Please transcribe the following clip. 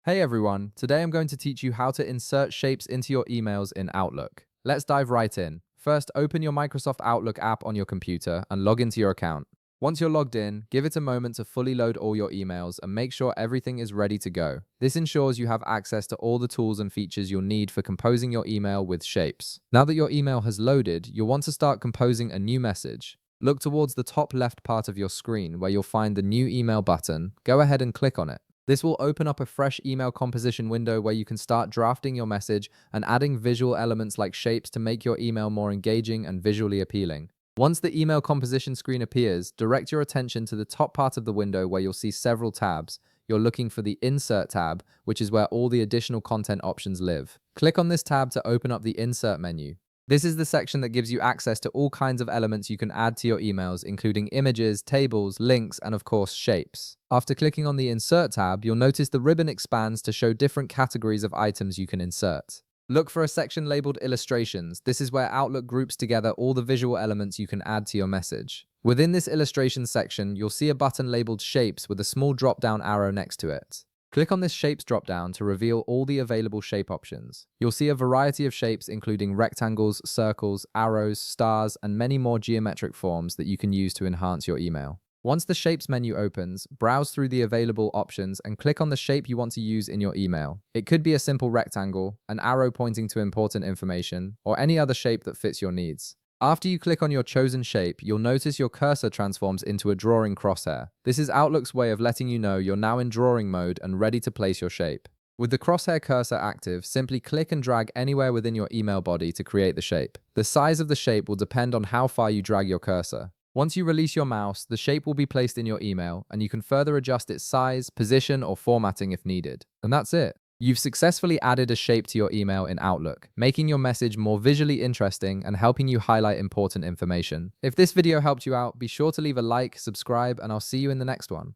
Hey everyone, today I'm going to teach you how to insert shapes into your emails in Outlook. Let's dive right in. First, open your Microsoft Outlook app on your computer and log into your account. Once you're logged in, give it a moment to fully load all your emails and make sure everything is ready to go. This ensures you have access to all the tools and features you'll need for composing your email with shapes. Now that your email has loaded, you'll want to start composing a new message. Look towards the top left part of your screen where you'll find the New Email button. Go ahead and click on it. This will open up a fresh email composition window where you can start drafting your message and adding visual elements like shapes to make your email more engaging and visually appealing. Once the email composition screen appears, direct your attention to the top part of the window where you'll see several tabs. You're looking for the Insert tab, which is where all the additional content options live. Click on this tab to open up the Insert menu. This is the section that gives you access to all kinds of elements you can add to your emails, including images, tables, links, and of course, shapes. After clicking on the Insert tab, you'll notice the ribbon expands to show different categories of items you can insert. Look for a section labeled Illustrations. This is where Outlook groups together all the visual elements you can add to your message. Within this illustration section, you'll see a button labeled Shapes with a small drop-down arrow next to it. Click on this Shapes dropdown to reveal all the available shape options. You'll see a variety of shapes including rectangles, circles, arrows, stars, and many more geometric forms that you can use to enhance your email. Once the Shapes menu opens, browse through the available options and click on the shape you want to use in your email. It could be a simple rectangle, an arrow pointing to important information, or any other shape that fits your needs. After you click on your chosen shape, you'll notice your cursor transforms into a drawing crosshair. This is Outlook's way of letting you know you're now in drawing mode and ready to place your shape. With the crosshair cursor active, simply click and drag anywhere within your email body to create the shape. The size of the shape will depend on how far you drag your cursor. Once you release your mouse, the shape will be placed in your email, and you can further adjust its size, position, or formatting if needed. And that's it. You've successfully added a shape to your email in Outlook, making your message more visually interesting and helping you highlight important information. If this video helped you out, be sure to leave a like, subscribe, and I'll see you in the next one.